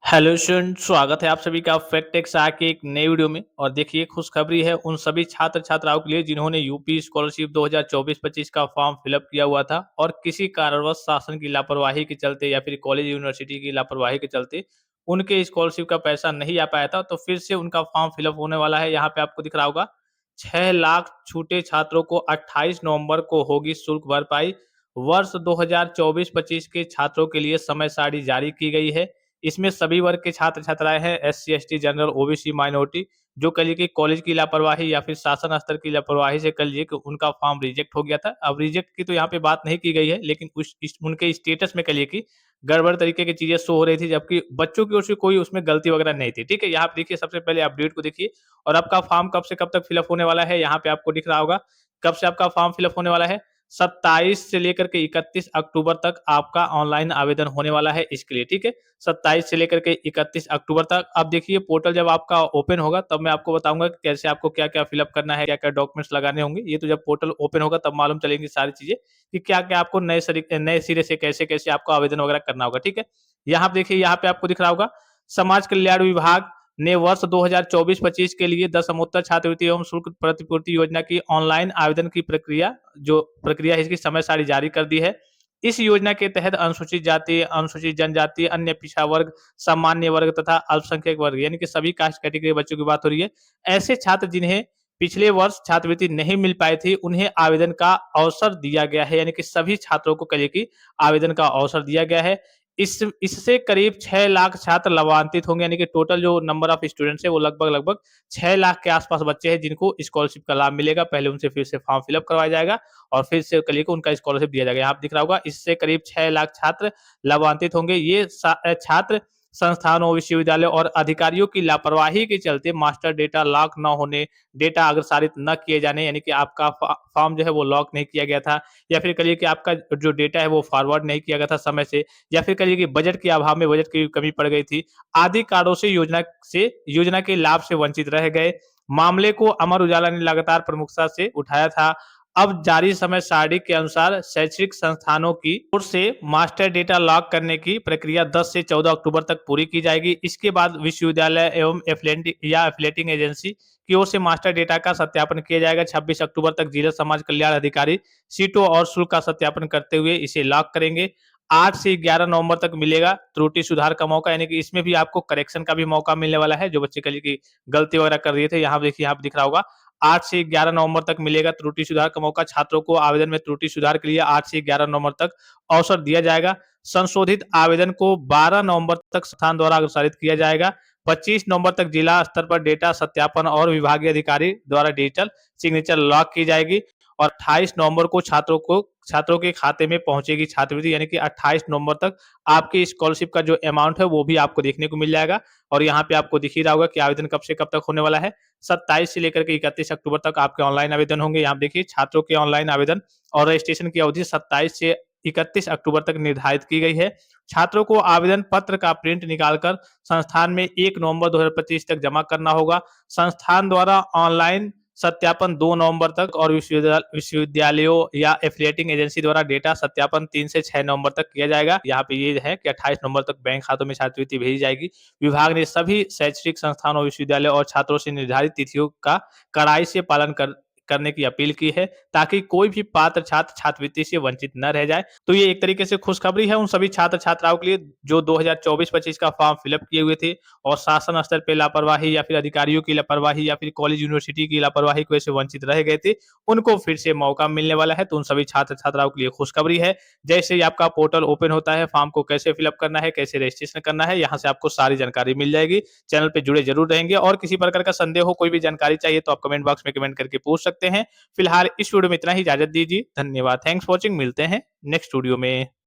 Hello student, स्वागत है आप सभी का फैक्ट टेक्स के एक नई वीडियो में। और देखिए, खुशखबरी है उन सभी छात्र छात्राओं के लिए जिन्होंने यूपी स्कॉलरशिप 2024-25 का फॉर्म फिलअप किया हुआ था और किसी कारणवश शासन की लापरवाही के चलते या फिर कॉलेज यूनिवर्सिटी की लापरवाही के चलते उनके स्कॉलरशिप का पैसा नहीं आ पाया था। तो फिर से उनका फॉर्म फिलअप होने वाला है। यहाँ पे आपको दिख रहा होगा 6 लाख छूटे छात्रों को 28 नवंबर को होगी शुल्क भरपाई। वर्ष 2024-25 के छात्रों के लिए समय सारणी जारी की गई है। इसमें सभी वर्ग के छात्र छात्राएं हैं, SC ST general OBC minority, जो कह लीजिए कि कॉलेज की लापरवाही या फिर शासन स्तर की लापरवाही से कह लीजिए कि उनका फॉर्म रिजेक्ट हो गया था। अब रिजेक्ट की तो यहाँ पे बात नहीं की गई है, लेकिन उनके स्टेटस में कह लीजिए कि गड़बड़ तरीके की चीजें शो हो रही थी, जबकि बच्चों की ओर से कोई उसमें गलती वगैरह नहीं थी। ठीक है, यहाँ पे देखिए, सबसे पहले अपडेट को देखिए। और आपका फॉर्म कब से कब तक फिलअप होने वाला है, यहाँ पे आपको दिख रहा होगा कब से आपका फॉर्म फिलअप होने वाला है। 27 से लेकर के 31 अक्टूबर तक आपका ऑनलाइन आवेदन होने वाला है इसके लिए। ठीक है, 27 से लेकर के 31 अक्टूबर तक। अब देखिए, पोर्टल जब आपका ओपन होगा तब मैं आपको बताऊंगा कि कैसे आपको क्या क्या फिलअप करना है, क्या क्या डॉक्यूमेंट्स लगाने होंगे। ये तो जब पोर्टल ओपन होगा तब मालूम चलेंगी सारी चीजें कि क्या क्या आपको नए सिरे से कैसे कैसे आपको आवेदन वगैरह करना होगा। ठीक है, यहाँ पे देखिए, यहाँ पे आपको दिख रहा होगा समाज कल्याण विभाग ने वर्ष 2024-25 के लिए दशमोत्तर छात्रवृत्ति एवं शुल्क प्रतिपूर्ति योजना की ऑनलाइन आवेदन की प्रक्रिया है, इसकी समय सारणी जारी कर दी है। इस योजना के तहत अनुसूचित जाति, अनुसूचित जनजाति, अन्य पिछड़ा वर्ग, सामान्य वर्ग तथा अल्पसंख्यक वर्ग यानी कि सभी कास्ट कैटेगरी के बच्चों की बात हो रही है। ऐसे छात्र जिन्हें पिछले वर्ष छात्रवृत्ति नहीं मिल पाई थी, उन्हें आवेदन का अवसर दिया गया है, यानी कि सभी छात्रों को कहिए कि आवेदन का अवसर दिया गया है। इससे करीब 6 लाख छात्र लाभान्वित होंगे, यानी कि टोटल जो नंबर ऑफ स्टूडेंट्स है वो लगभग लगभग 6 लाख के आसपास बच्चे हैं जिनको स्कॉलरशिप का लाभ मिलेगा। पहले उनसे फिर से फॉर्म फिलअप करवाया जाएगा और फिर से कल को उनका स्कॉलरशिप दिया जाएगा। यहाँ पे दिख रहा होगा इससे करीब 6 लाख छात्र लाभान्वित होंगे। ये छात्र संस्थानों, विश्वविद्यालय और अधिकारियों की लापरवाही के चलते मास्टर डेटा लॉक न होने, डेटा अग्रसारित न किए जाने, यानी कि आपका फॉर्म जो है वो लॉक नहीं किया गया था, या फिर कहिए कि आपका जो डेटा है वो फॉरवर्ड नहीं किया गया था समय से, या फिर कहिए कि बजट के अभाव में बजट की कमी पड़ गई थी, आदि कारणों से योजना के लाभ से वंचित रह गए। मामले को अमर उजाला ने लगातार प्रमुखता से उठाया था। अब जारी समय सारणी के अनुसार शैक्षिक संस्थानों की ओर से मास्टर डेटा लॉक करने की प्रक्रिया 10 से 14 अक्टूबर तक पूरी की जाएगी। इसके बाद विश्वविद्यालय एवं एफिलिएटिंग एजेंसी की ओर से मास्टर डेटा का सत्यापन किया जाएगा। 26 अक्टूबर तक जिला समाज कल्याण अधिकारी सीटों और शुल्क का सत्यापन करते हुए इसे लॉक करेंगे। 8 से 11 नवंबर तक मिलेगा त्रुटि सुधार का मौका, यानी कि इसमें भी आपको करेक्शन का भी मौका मिलने वाला है। जो बच्चे कल की गलती वगैरह कर रहे थे, यहाँ देखिए, यहाँ पे दिख रहा होगा 8 से 11 नवंबर तक मिलेगा त्रुटि सुधार का मौका। छात्रों को आवेदन में त्रुटि सुधार के लिए 8 से 11 नवंबर तक अवसर दिया जाएगा। संशोधित आवेदन को 12 नवंबर तक संस्थान द्वारा अग्रसारित किया जाएगा। 25 नवंबर तक जिला स्तर पर डेटा सत्यापन और विभागीय अधिकारी द्वारा डिजिटल सिग्नेचर लॉक की जाएगी। और 28 नवंबर को छात्रों के खाते में पहुंचेगी छात्रवृत्ति, यानी कि 28 नवंबर तक आपकी स्कॉलरशिप का जो अमाउंट है वो भी आपको देखने को मिल जाएगा। और यहाँ पे आपको दिख ही रहा होगा कि आवेदन कब से कब तक होने वाला है। 27 से लेकर के 31 अक्टूबर तक आपके ऑनलाइन आवेदन होंगे। यहाँ देखिए, छात्रों के ऑनलाइन आवेदन और रजिस्ट्रेशन की अवधि 27 से 31 अक्टूबर तक निर्धारित की गई है। छात्रों को आवेदन पत्र का प्रिंट निकालकर संस्थान में 1 नवंबर 2025 तक जमा करना होगा। संस्थान द्वारा ऑनलाइन सत्यापन 2 नवंबर तक और विश्वविद्यालयों या एफिलिएटिंग एजेंसी द्वारा डेटा सत्यापन 3 से 6 नवंबर तक किया जाएगा। यहाँ पे ये है कि 28 नवंबर तक बैंक खातों में छात्रवृत्ति भेजी जाएगी। विभाग ने सभी शैक्षिक संस्थानों, विश्वविद्यालय और छात्रों से निर्धारित तिथियों का कड़ाई से पालन करने की अपील की है, ताकि कोई भी पात्र छात्र छात्रवृत्ति से वंचित न रह जाए। तो ये एक तरीके से खुशखबरी है उन सभी छात्र छात्राओं के लिए जो 2024-25 का फॉर्म फिलअप किए हुए थे और शासन स्तर पे लापरवाही या फिर अधिकारियों की लापरवाही या फिर कॉलेज यूनिवर्सिटी की लापरवाही की वजह से वंचित रह गए थे। उनको फिर से मौका मिलने वाला है। तो उन सभी छात्र छात्राओं के लिए खुशखबरी है। जैसे ही आपका पोर्टल ओपन होता है, फॉर्म को कैसे फिलअप करना है, कैसे रजिस्ट्रेशन करना है, यहाँ से आपको सारी जानकारी मिल जाएगी। चैनल पे जुड़े जरूर रहेंगे और किसी प्रकार का संदेह हो, कोई भी जानकारी चाहिए तो आप कमेंट बॉक्स में कमेंट करके पूछ सकते हैं। फिलहाल इस वीडियो में इतना ही, इजाजत दीजिए। धन्यवाद, थैंक्स फॉर वॉचिंग। मिलते हैं नेक्स्ट वीडियो में।